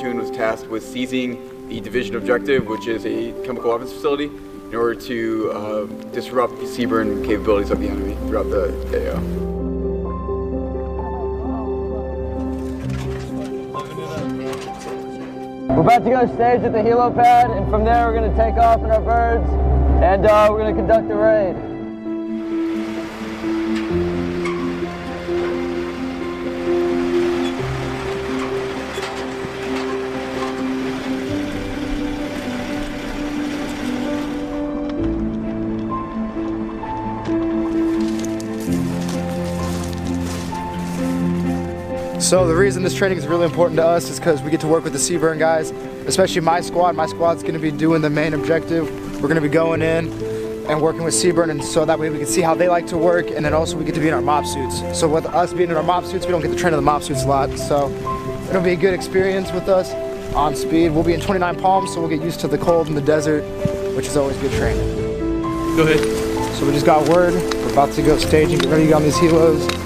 platoon was tasked with seizing the division objective, which is a chemical weapons facility, in order to disrupt the seaborne capabilities of the enemy throughout the AO. We're about to go stage at the helo pad, and from there we're going to take off in our birds, and we're going to conduct the raid. So the reason this training is really important to us is because we get to work with the seaburn guys, especially my squad. My squad's going to be doing the main objective. We're going to be going in and working with seaburn, and so that way we can see how they like to work, and then also we get to be in our mob suits. So with us being in our mob suits, we don't get to train in the mob suits a lot, so it'll be a good experience with us on speed. We'll be in Twentynine Palms, so we'll get used to the cold and the desert, which is always good training. Go ahead. So we just got word, we're about to go stage and get ready on these helos.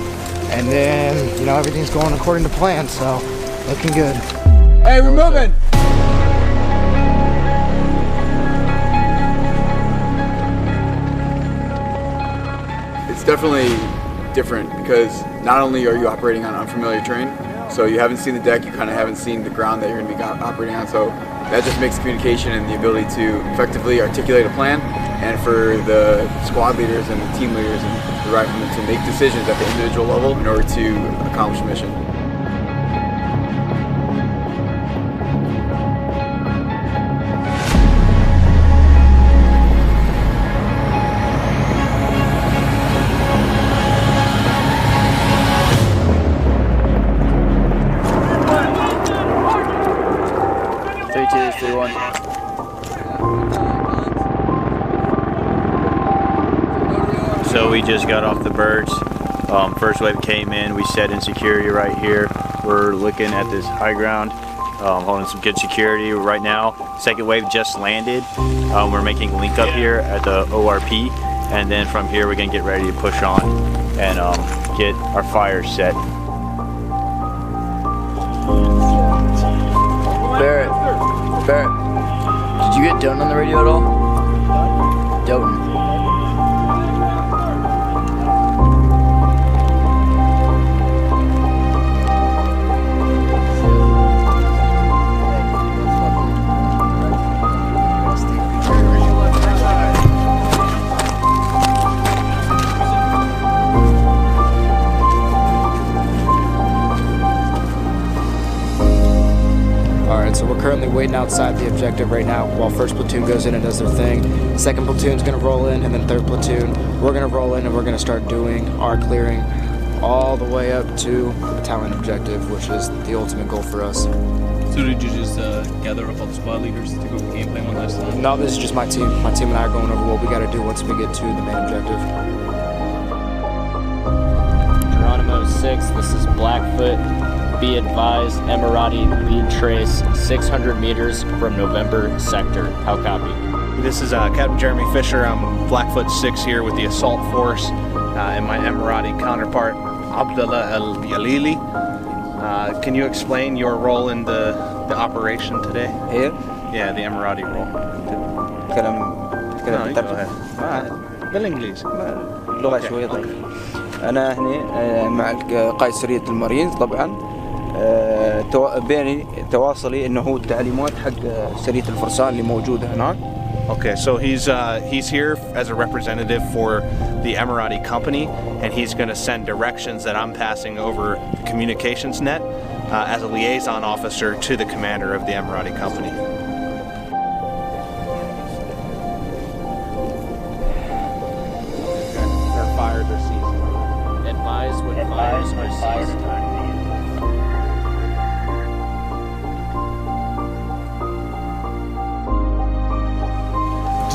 And then, you know, everything's going according to plan, so looking good. Hey, we're moving! It's definitely different because not only are you operating on unfamiliar terrain, so you haven't seen the deck, you kind of haven't seen the ground that you're going to be operating on, so that just makes communication and the ability to effectively articulate a plan, and for the squad leaders and the team leaders and the riflemen to make decisions at the individual level in order to accomplish the mission. So we just got off the birds. First wave came in, we set in security right here. We're looking at this high ground, holding some good security right now. Second wave just landed. We're making link up here at the ORP, and then from here we're gonna get ready to push on and get our fire set. Barrett, did you get Doten on the radio at all? Doten. So we're currently waiting outside the objective right now while first platoon goes in and does their thing. Second platoon's gonna roll in, and then third platoon, we're gonna roll in and we're gonna start doing our clearing all the way up to the battalion objective, which is the ultimate goal for us. So did you just gather up all the squad leaders to go game plan one last time? No, this is just my team. My team and I are going over what we gotta do once we get to the main objective. Geronimo 6, this is Blackfoot. Be advised, Emirati lead trace 600 meters from November sector. How copy? This is Captain Jeremy Fisher. I'm Blackfoot 6 here with the assault force and my Emirati counterpart, Abdullah Al-Yalili. Can you explain your role in the operation today? Here? Yeah, the Emirati role. كلام بالانجليزي. اللغة شوية ضعيفة. أنا هنا مع قائد سرية المارين طبعا. بيني تواصلي إنه هو التعليمات حق سرية الفرسان اللي موجودة هناك. Okay, so he's here as a representative for the Emirati company, and he's going to send directions that I'm passing over the communications net as a liaison officer to the commander of the Emirati company. Their fires are seized. Advise when fires are seized.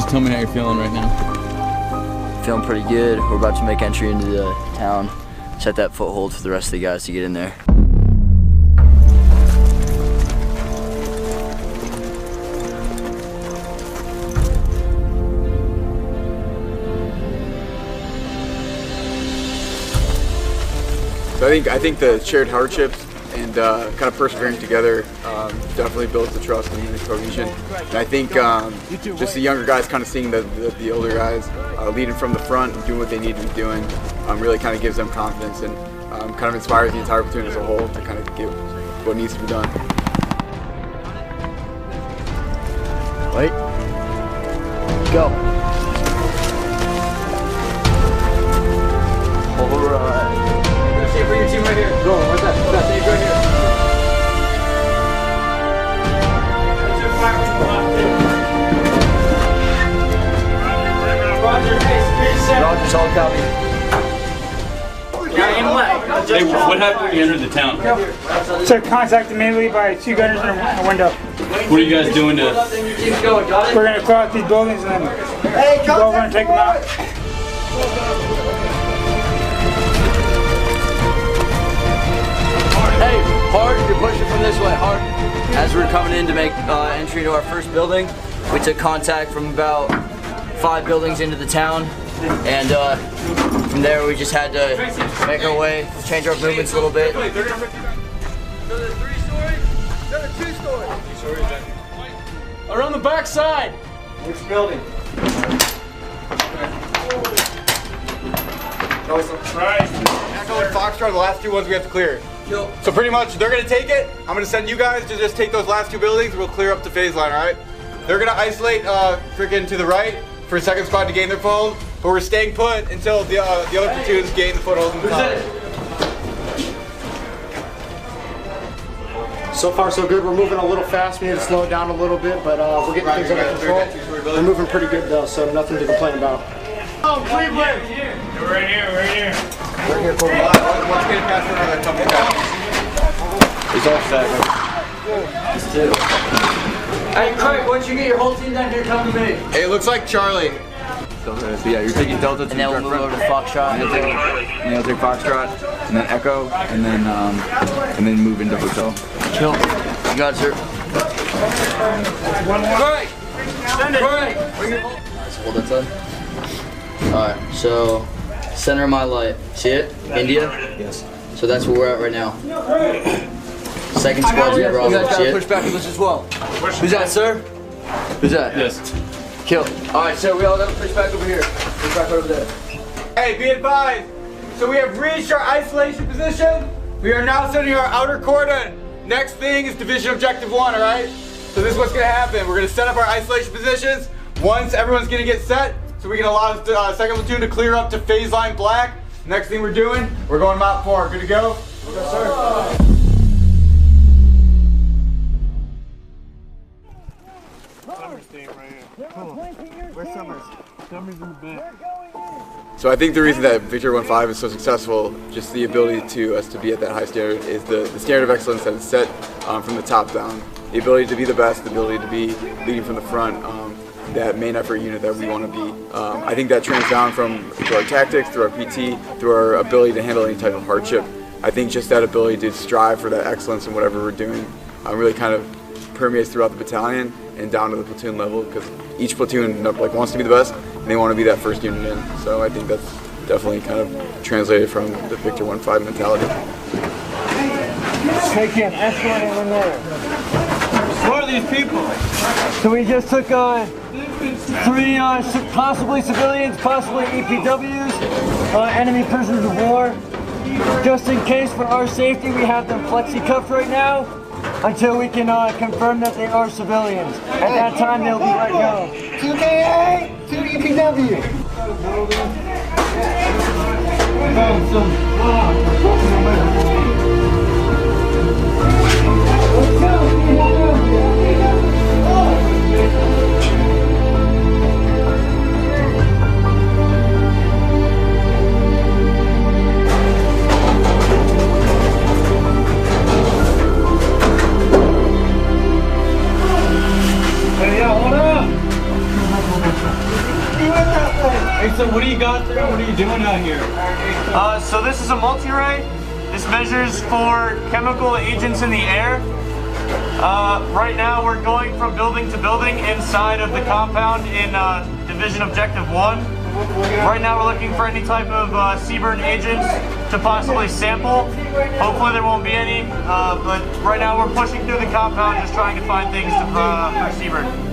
Tell me how you're feeling right now. Feeling pretty good. We're about to make entry into the town. Set that foothold for the rest of the guys to get in there. So I think the shared hardships and kind of persevering together definitely builds the trust and the cohesion. And I think just the younger guys kind of seeing the older guys leading from the front and doing what they need to be doing really kind of gives them confidence and kind of inspires the entire platoon as a whole to kind of get what needs to be done. Wait. Go. Alright. Stay for your team right here. Go. What's that? Stay right here. Roger, Roger, solid copy. Hey, what happened when you entered the town? So contacted immediately by 2 gunners in a window. What are you guys doing to... We're going to clear out these buildings and then go over and take them out. Hey, hard, you're pushing from this way, hard. As we're coming in to make entry to our first building, we took contact from about 5 buildings into the town, and from there we just had to make our way, change our movements a little bit. So the 3-story? No, the 2-story. Around the back side! Which building? Right. Echo and Foxtrot are the last 2 ones we have to clear. So pretty much they're gonna take it. I'm gonna send you guys to just take those last 2 buildings. We'll clear up the phase line, all right? They're gonna isolate freaking to the right for 2nd squad to gain their foothold, but we're staying put until the other platoons gain the foothold in the top. So far so good. We're moving a little fast. We need to slow it down a little bit, but we're getting things under control. We're moving pretty good though, so nothing to complain about. Oh, Cleveland! We're right here, we're here. We're here, cool. Let's get it past another couple guys. He's all set. Hey Craig, once you get your whole team down here, come to me. Hey, it looks like Charlie. So yeah, you're taking Delta to and then we'll move over to Foxtrot. And you'll take Foxtrot, and then Echo, and then move into Hotel. Chill. You got it, sir. Craig! Send it! Craig! Alright, so hold that side. Alright, so center of my light. See it? India? Yes. So that's where we're at right now. 2nd squad's in Bravo. You guys See gotta it? push back with us as well. Who's that, sir? Who's that? Yes. Kill. Alright, so we all gotta push back over here. Push back over there. Hey, be advised. So we have reached our isolation position. We are now setting our outer cordon. Next thing is division objective 1, all right? So this is what's gonna happen. We're gonna set up our isolation positions. Once everyone's gonna get set, so we can allow the 2nd platoon to clear up to phase line black. Next thing we're doing, we're going map 4. Good to go? Yes, sir. So I think the reason that Victory 1-5 is so successful, just the ability to us to be at that high standard, is the standard of excellence that is set from the top down. The ability to be the best, the ability to be leading from the front, that main effort unit that we want to be. I think that trends down through our tactics, through our PT, through our ability to handle any type of hardship. I think just that ability to strive for that excellence in whatever we're doing really kind of permeates throughout the battalion and down to the platoon level, because each platoon wants to be the best and they want to be that first unit in. So I think that's definitely kind of translated from the Victor 1-5 mentality. Take in, escort in there. Who are these people? So we just took 3 possibly civilians, possibly EPWs, enemy prisoners of war. Just in case, for our safety, we have them flexi-cuffed right now until we can confirm that they are civilians. At that time, they'll be let go. 2 KA, 2 EPW. Hey, so what do you got there? What are you doing out here? So this is a multi-ray. This measures for chemical agents in the air. Right now we're going from building to building inside of the compound in Division Objective 1. Right now we're looking for any type of seaborne agents to possibly sample. Hopefully there won't be any, but right now we're pushing through the compound just trying to find things for seaborne.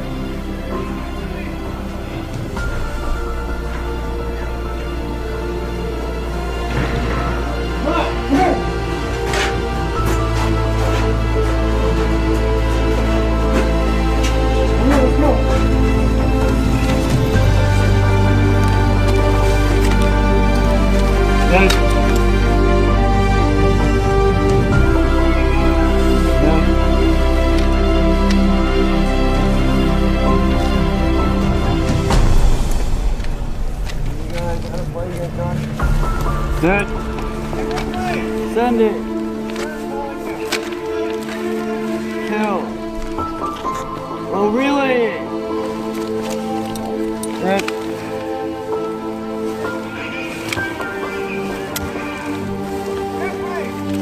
Good. Send it. Kill. We'll relay it. Good.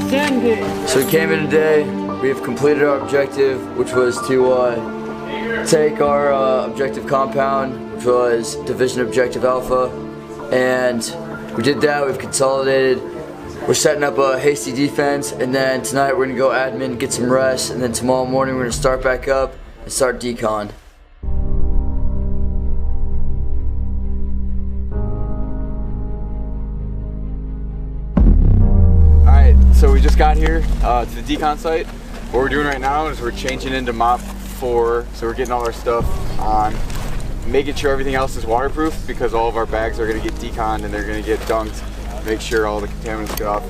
Send it. So we came in today. We have completed our objective, which was to take our objective compound, which was Division Objective Alpha, and we did that. We've consolidated. We're setting up a hasty defense, and then tonight we're gonna go admin, get some rest, and then tomorrow morning we're gonna start back up and start decon. Alright, so we just got here to the decon site. What we're doing right now is we're changing into MOP 4, so we're getting all our stuff on, making sure everything else is waterproof because all of our bags are going to get deconned and they're going to get dunked, make sure all the contaminants get off.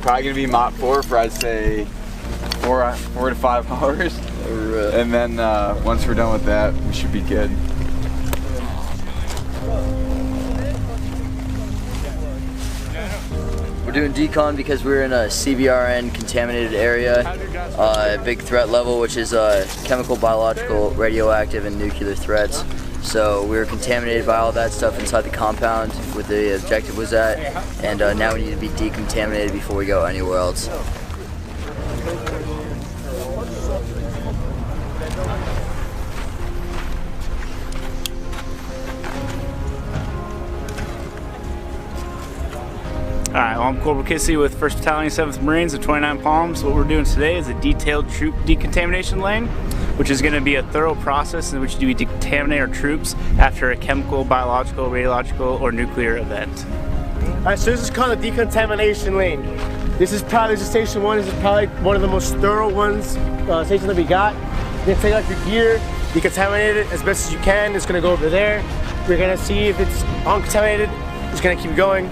Probably going to be MOP 4 for I'd say 4 to 5 hours. And then once we're done with that, we should be good. We're doing decon because we're in a CBRN contaminated area, big threat level, which is chemical, biological, radioactive, and nuclear threats. So we were contaminated by all that stuff inside the compound where the objective was at, and now we need to be decontaminated before we go anywhere else. Alright, well, I'm Corporal Kissy with 1st Battalion, 7th Marines of Twentynine Palms. What we're doing today is a detailed troop decontamination lane, which is going to be a thorough process in which we decontaminate our troops after a chemical, biological, radiological, or nuclear event. Alright, so this is called a decontamination lane. This is Station 1. This is probably one of the most thorough ones, stations that we got. You're going to take out your gear, decontaminate it as best as you can. It's going to go over there. We're going to see if it's uncontaminated. It's going to keep going.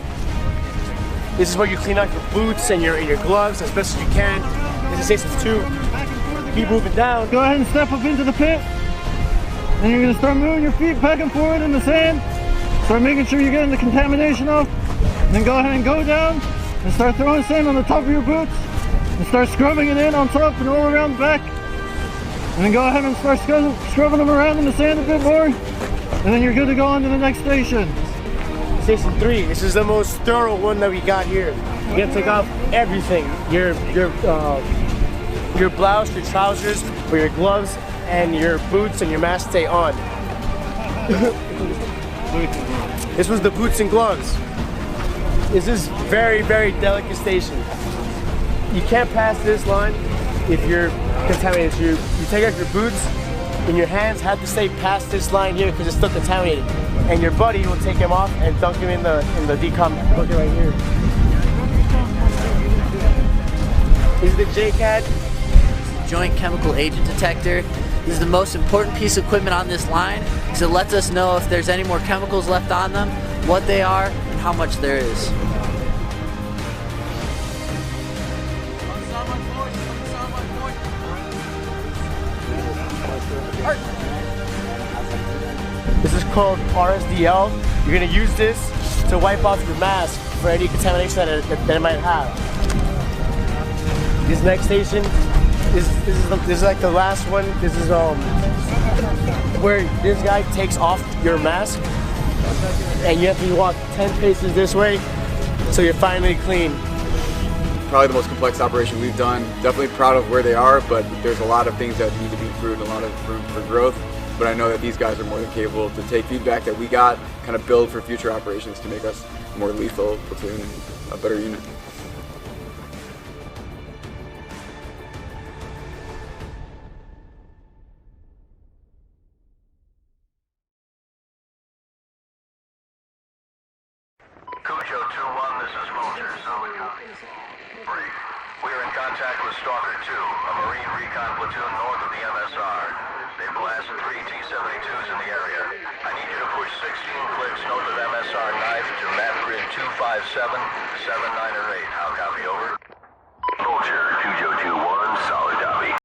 This is where you clean out your boots and your gloves as best as you can. This is Station 2. Keep moving down. Go ahead and step up into the pit. And you're going to start moving your feet back and forward in the sand. Start making sure you're getting the contamination off. Then go ahead and go down and start throwing sand on the top of your boots. And start scrubbing it in on top and all around the back. And then go ahead and start scrubbing them around in the sand a bit more. And then you're good to go on to the next station. Station 3. This is the most thorough one that we got here. You gotta take off everything. Your blouse, your trousers, or your gloves, and your boots and your mask stay on. This was the boots and gloves. This is very, very delicate station. You can't pass this line if you're contaminated. You take off your boots, and your hands have to stay past this line here because it's still contaminated. And your buddy will take him off and dunk him in the decom bucket right here. This is the JCAD. Joint Chemical Agent Detector. This is the most important piece of equipment on this line because it lets us know if there's any more chemicals left on them, what they are, and how much there is. This is called RSDL. You're going to use this to wipe off your mask for any contamination that it might have. This next station, this is like the last one. This is where this guy takes off your mask, and you have to walk 10 paces this way, so you're finally clean. Probably the most complex operation we've done. Definitely proud of where they are, but there's a lot of things that need to be improved, a lot of room for growth. but I know that these guys are more than capable to take feedback that we got, kind of build for future operations to make us a more lethal platoon and a better unit. Cujo 2-1, this is Vulture. Brief. We are in contact with Stalker 2, a Marine recon platoon north of the MSR. They blasted 3 T-72s in the area. I need you to push 16 clicks north of MSR knife to map grid 257, 79 or 8. How copy, over?